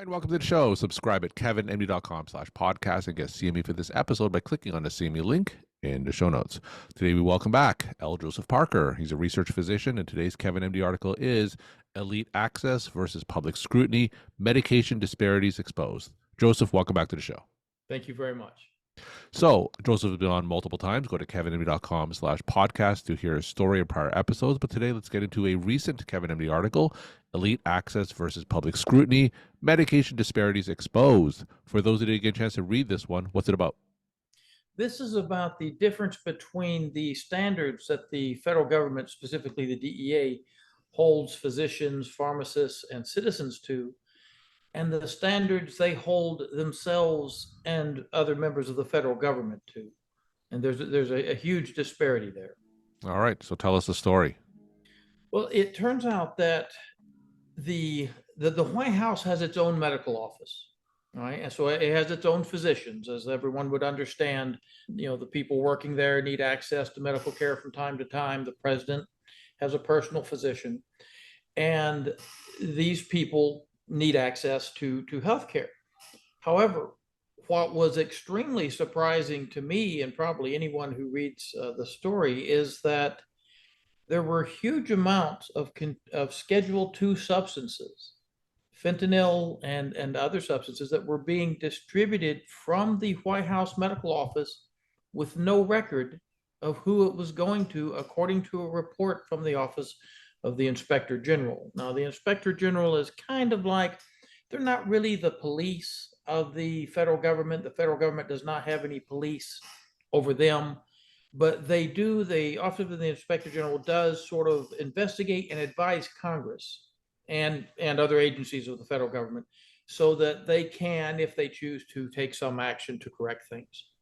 Hi, and welcome to the show. Subscribe at kevinmd.com/podcast and get CME for this episode by clicking on the CME link in the show notes. Today, we welcome back L. Joseph Parker. He's a research physician, and today's KevinMD article is Elite Access versus Public Scrutiny, Medication Disparities Exposed. Joseph, welcome back to the show. Thank you very much. So, Joseph has been on multiple times. Go to kevinmd.com/podcast to hear his story in prior episodes. But today, let's get into a recent KevinMD article, Elite Access versus Public Scrutiny, Medication Disparities Exposed. For those who didn't get a chance to read this one, what's it about? This is about the difference between the standards that the federal government, specifically the DEA, holds physicians, pharmacists, and citizens to, and the standards they hold themselves and other members of the federal government to. And there's a huge disparity there. All right, so tell us the story. Well, it turns out that the White House has its own medical office, right? And so it has its own physicians, as everyone would understand. You know, the people working there need access to medical care from time to time. The president has a personal physician, and these people need access to health care. However, what was extremely surprising to me, and probably anyone who reads the story, is that there were huge amounts of Schedule II substances, fentanyl and other substances, that were being distributed from the White House medical office with no record of who it was going to, according to a report from the Office of the Inspector General. Now, the Inspector General is kind of like, they're not really the police of the federal government. The federal government does not have any police over them, but they do, the Office of the Inspector General does sort of investigate and advise Congress and other agencies of the federal government so that they can, if they choose to, take some action to correct things.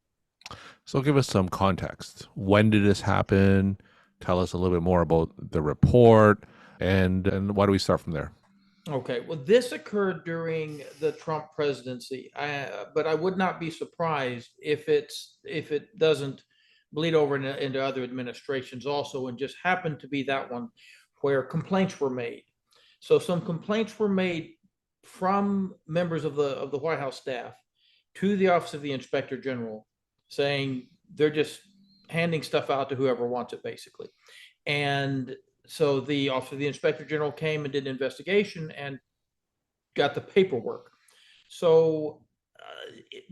So give us some context. When did this happen? Tell us a little bit more about the report, and why do we start from there? Okay, well, this occurred during the Trump presidency, but I would not be surprised if it doesn't bleed over into other administrations also, and just happened to be that one where complaints were made. So some complaints were made from members of the White House staff to the Office of the Inspector General, saying they're just handing stuff out to whoever wants it, basically. And so the Office of the Inspector General came and did an investigation and got the paperwork. So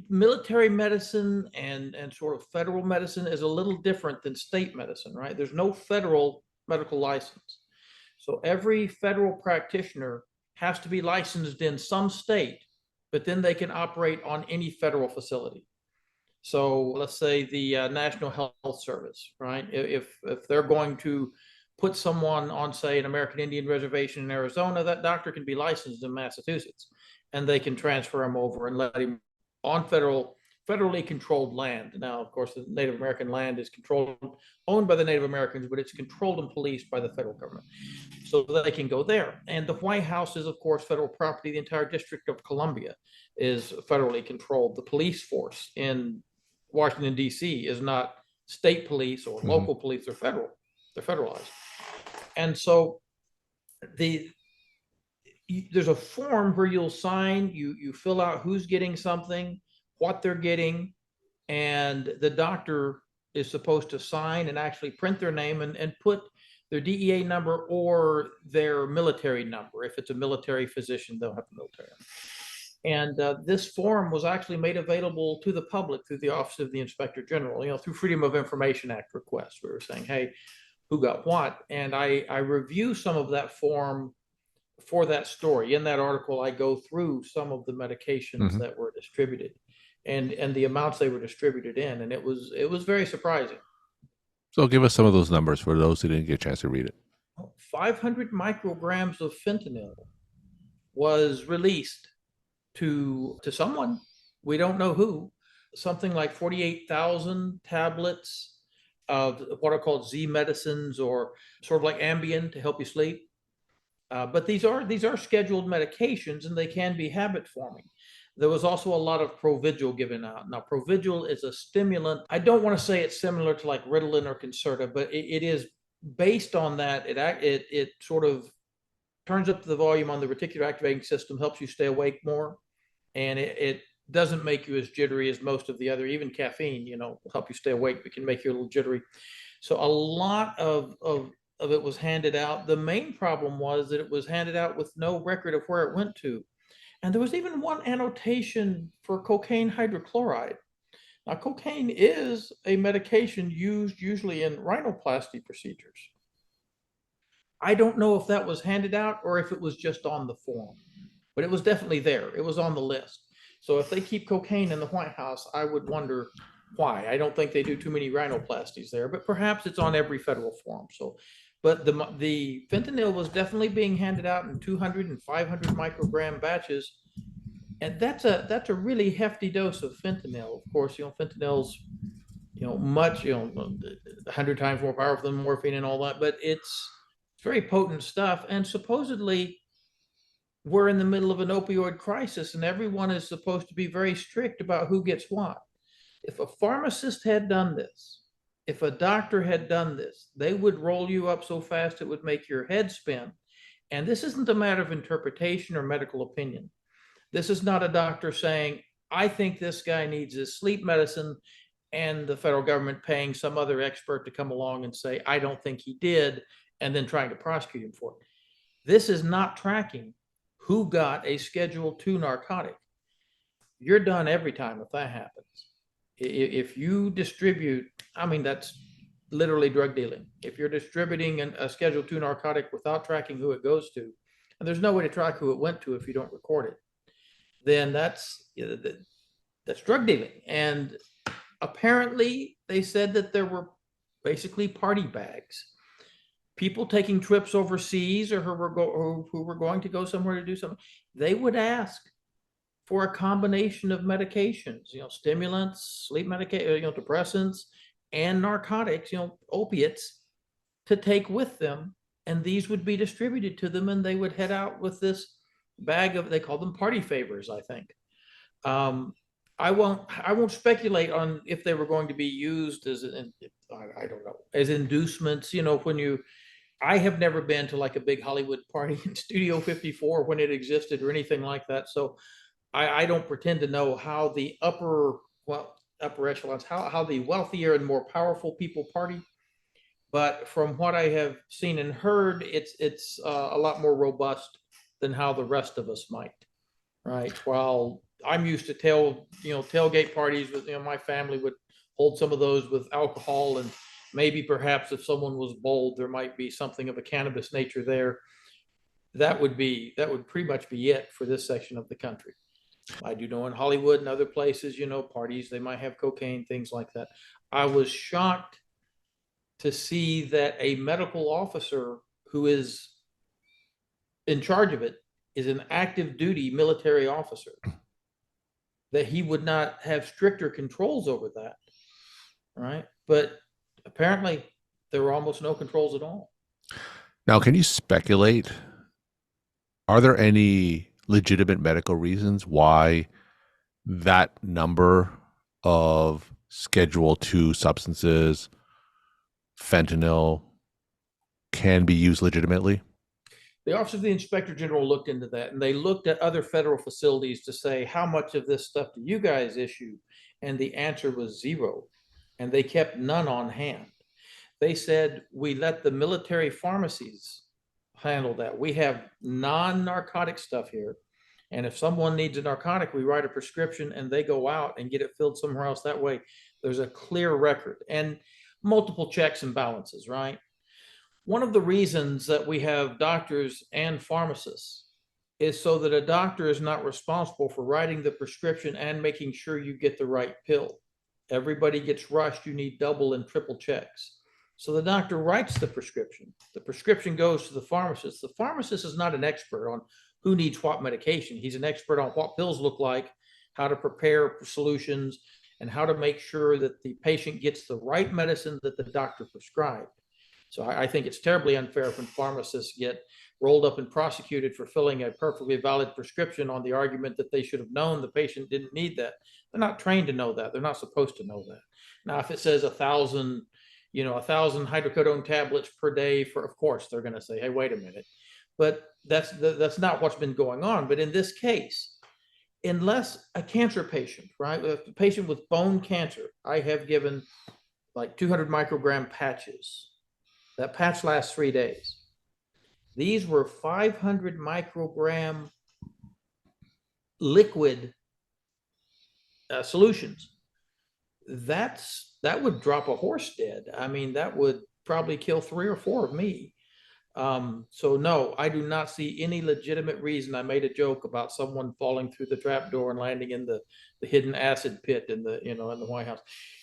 military medicine and sort of federal medicine is a little different than state medicine, right? There's no federal medical license. So every federal practitioner has to be licensed in some state, but then they can operate on any federal facility. So let's say the National Health Service, right? If they're going to put someone on, say, an American Indian reservation in Arizona, that doctor can be licensed in Massachusetts, and they can transfer him over and let him on federally controlled land. Now, of course, the Native American land is owned by the Native Americans, but it's controlled and policed by the federal government. So they can go there. And the White House is, of course, federal property. The entire District of Columbia is federally controlled. The police force in Washington, D.C. is not state police or local police. They're federal. They're federalized. And so there's a form where you'll sign, you fill out who's getting something, what they're getting, and the doctor is supposed to sign and actually print their name and put their DEA number or their military number. If it's a military physician, they'll have the military number. And this form was actually made available to the public through the Office of the Inspector General, through Freedom of Information Act requests. We were saying, hey, who got what? And I review some of that form for that story. In that article, I go through some of the medications that were distributed and the amounts they were distributed in. And it was very surprising. So give us some of those numbers for those who didn't get a chance to read it. 500 micrograms of fentanyl was released to someone. We don't know who. Something like 48,000 tablets of what are called Z medicines, or sort of like Ambien to help you sleep. But these are scheduled medications, and they can be habit forming. There was also a lot of Provigil given out. Now, Provigil is a stimulant. I don't want to say it's similar to like Ritalin or Concerta, but it is based on that. It sort of turns up the volume on the reticular activating system, helps you stay awake more, and it doesn't make you as jittery as most of the other, even caffeine, will help you stay awake, but can make you a little jittery. So a lot of it was handed out. The main problem was that it was handed out with no record of where it went to. And there was even one annotation for cocaine hydrochloride. Now, cocaine is a medication used usually in rhinoplasty procedures. I don't know if that was handed out or if it was just on the form, but it was definitely there. It was on the list. So if they keep cocaine in the White House, I would wonder why. I don't think they do too many rhinoplasties there, but perhaps it's on every federal form. So, but the fentanyl was definitely being handed out in 200 and 500 microgram batches. And that's a really hefty dose of fentanyl. Of course, fentanyl's, much, 100 times more powerful than morphine and all that, but it's very potent stuff. And supposedly we're in the middle of an opioid crisis and everyone is supposed to be very strict about who gets what. If a pharmacist had done this, if a doctor had done this, they would roll you up so fast it would make your head spin. And this isn't a matter of interpretation or medical opinion. This is not a doctor saying, I think this guy needs his sleep medicine, and the federal government paying some other expert to come along and say, I don't think he did, and then trying to prosecute him for it. This is not tracking who got a Schedule II narcotic. You're done every time if that happens. If you distribute, that's literally drug dealing. If you're distributing a Schedule II narcotic without tracking who it goes to, and there's no way to track who it went to if you don't record it, then that's drug dealing. And apparently they said that there were basically party bags. People taking trips overseas or who were going to go somewhere to do something, they would ask for a combination of medications, stimulants, sleep medication, depressants, and narcotics, opiates, to take with them. And these would be distributed to them, and they would head out with this bag of, they call them party favors, I think. I won't speculate on if they were going to be used as, I don't know, as inducements, I have never been to like a big Hollywood party in Studio 54 when it existed or anything like that. So I don't pretend to know how the upper echelons, how the wealthier and more powerful people party. But from what I have seen and heard, it's a lot more robust than how the rest of us might, right? While I'm used to tailgate parties with, my family would hold some of those with alcohol, and maybe perhaps if someone was bold, there might be something of a cannabis nature there. That would pretty much be it for this section of the country. I do know in Hollywood and other places, parties, they might have cocaine, things like that. I was shocked to see that a medical officer who is in charge of it is an active duty military officer, that he would not have stricter controls over that, right? But apparently there were almost no controls at all. Now, can you speculate? Are there any legitimate medical reasons why that number of Schedule II substances, fentanyl, can be used legitimately? The Office of the Inspector General looked into that, and they looked at other federal facilities to say, how much of this stuff do you guys issue? And the answer was zero, and they kept none on hand. They said, we let the military pharmacies handle that. We have non-narcotic stuff here. And if someone needs a narcotic, we write a prescription and they go out and get it filled somewhere else. That way there's a clear record and multiple checks and balances, right? One of the reasons that we have doctors and pharmacists is so that a doctor is not responsible for writing the prescription and making sure you get the right pill. Everybody gets rushed. You need double and triple checks. So the doctor writes the prescription. The prescription goes to the pharmacist. The pharmacist is not an expert on who needs what medication. He's an expert on what pills look like, how to prepare solutions, and how to make sure that the patient gets the right medicine that the doctor prescribed. So I think it's terribly unfair when pharmacists get rolled up and prosecuted for filling a perfectly valid prescription on the argument that they should have known the patient didn't need that. They're not trained to know that. They're not supposed to know that. Now, if it says 1,000 hydrocodone tablets per day, of course, they're going to say, hey, wait a minute. But that's not what's been going on. But in this case, unless a cancer patient, right, a patient with bone cancer, I have given like 200 microgram patches. That patch lasts 3 days. These were 500 microgram liquid solutions. That would drop a horse dead. I mean, that would probably kill 3 or 4 of me. So no, I do not see any legitimate reason. I made a joke about someone falling through the trap door and landing in the hidden acid pit in the, in the White House.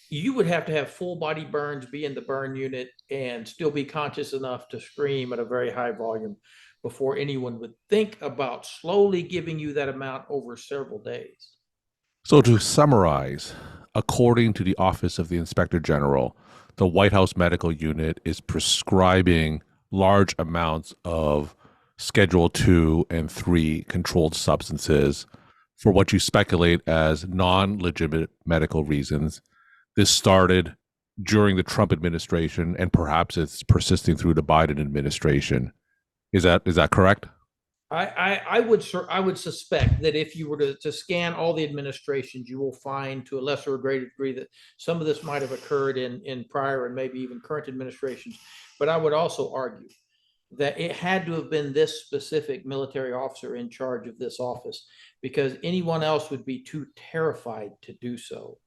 You would have to have full body burns, be in the burn unit, and still be conscious enough to scream at a very high volume before anyone would think about slowly giving you that amount over several days. So, to summarize, according to the Office of the Inspector General, the White House Medical Unit is prescribing large amounts of Schedule 2 and 3 controlled substances for what you speculate as non legitimate medical reasons. This started during the Trump administration, and perhaps it's persisting through the Biden administration. Is that correct? I would suspect that if you were to scan all the administrations, you will find to a lesser or greater degree that some of this might have occurred in prior and maybe even current administrations. But I would also argue that it had to have been this specific military officer in charge of this office, because anyone else would be too terrified to do so.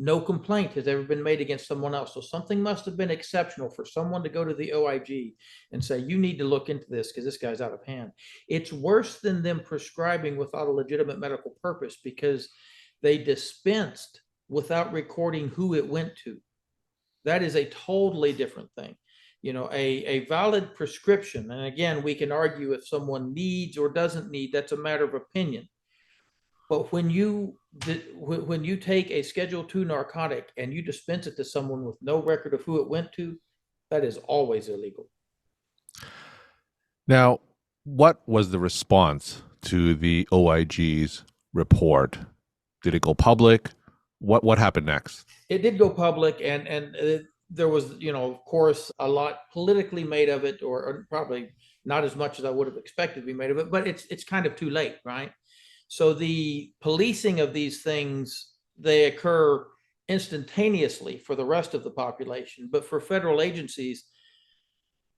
No complaint has ever been made against someone else. So something must have been exceptional for someone to go to the OIG and say, you need to look into this because this guy's out of hand. It's worse than them prescribing without a legitimate medical purpose, because they dispensed without recording who it went to. That is a totally different thing. A valid prescription, and again, we can argue if someone needs or doesn't need, that's a matter of opinion. But when you take a Schedule 2 narcotic and you dispense it to someone with no record of who it went to, that is always illegal. Now, what was the response to the OIG's report? Did it go public? What happened next? It did go public, and there was, of course, a lot politically made of it, or probably not as much as I would have expected to be made of it, but it's kind of too late, right? So the policing of these things, they occur instantaneously for the rest of the population. But for federal agencies,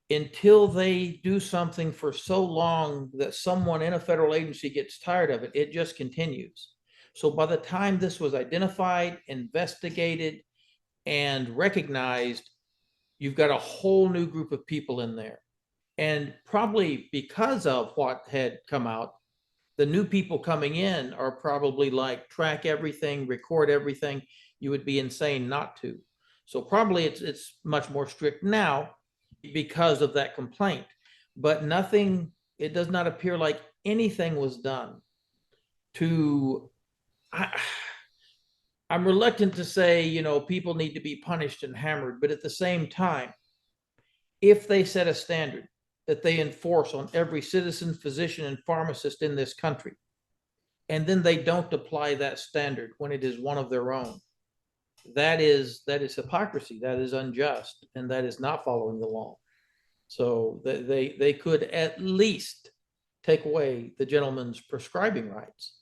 until they do something for so long that someone in a federal agency gets tired of it, it just continues. So by the time this was identified, investigated, and recognized, you've got a whole new group of people in there. And probably because of what had come out, the new people coming in are probably like, track everything, record everything. You would be insane not to. So probably it's much more strict now because of that complaint. But nothing, it does not appear like anything was done to, I'm reluctant to say, people need to be punished and hammered, but at the same time, if they set a standard that they enforce on every citizen, physician, and pharmacist in this country, and then they don't apply that standard when it is one of their own, that is hypocrisy, that is unjust, and that is not following the law. So they could at least take away the gentleman's prescribing rights,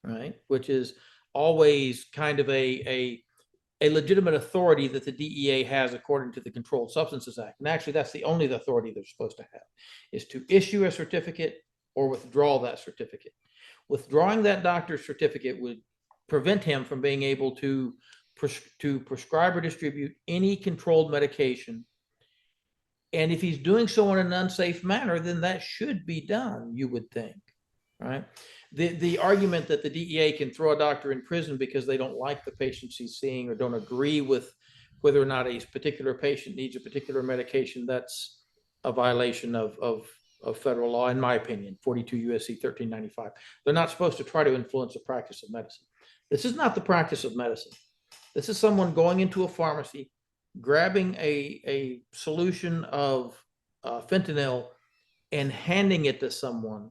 right? Which is always kind of a legitimate authority that the DEA has according to the Controlled Substances Act. And actually, that's the only authority they're supposed to have, is to issue a certificate or withdraw that certificate. Withdrawing that doctor's certificate would prevent him from being able to prescribe or distribute any controlled medication. And if he's doing so in an unsafe manner, then that should be done, you would think, right? The argument that the DEA can throw a doctor in prison because they don't like the patients he's seeing or don't agree with whether or not a particular patient needs a particular medication, that's a violation of federal law, in my opinion, 42 U.S.C. 1395. They're not supposed to try to influence the practice of medicine. This is not the practice of medicine. This is someone going into a pharmacy, grabbing a solution of fentanyl and handing it to someone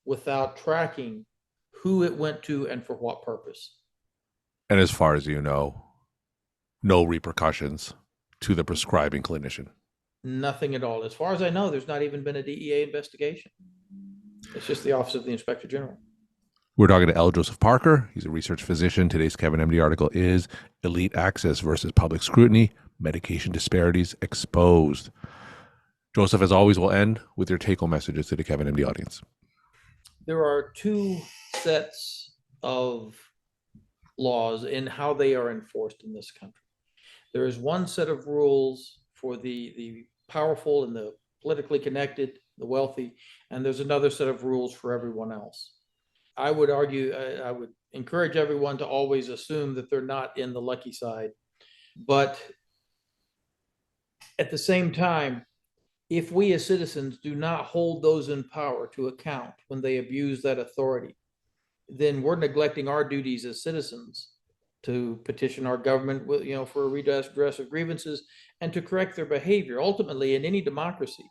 without tracking who it went to and for what purpose. And as far as you know, no repercussions to the prescribing clinician. Nothing at all. As far as I know, there's not even been a DEA investigation. It's just the Office of the Inspector General. We're talking to L. Joseph Parker. He's a research physician. Today's KevinMD article is Elite Access versus Public Scrutiny, Medication Disparities Exposed. Joseph, as always, will end with your take-home messages to the KevinMD audience. There are two sets of laws in how they are enforced in this country. There is one set of rules for the powerful and the politically connected, the wealthy, and there's another set of rules for everyone else. I would argue, I would encourage everyone to always assume that they're not in the lucky side. But at the same time, if we as citizens do not hold those in power to account when they abuse that authority, then we're neglecting our duties as citizens to petition our government with, for a redress of grievances and to correct their behavior. Ultimately, in any democracy,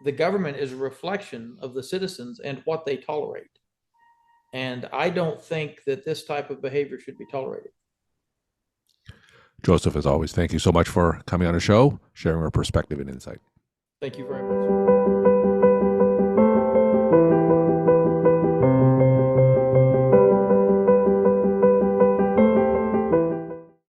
the government is a reflection of the citizens and what they tolerate. And I don't think that this type of behavior should be tolerated. Joseph, as always, thank you so much for coming on the show, sharing our perspective and insight. Thank you very much.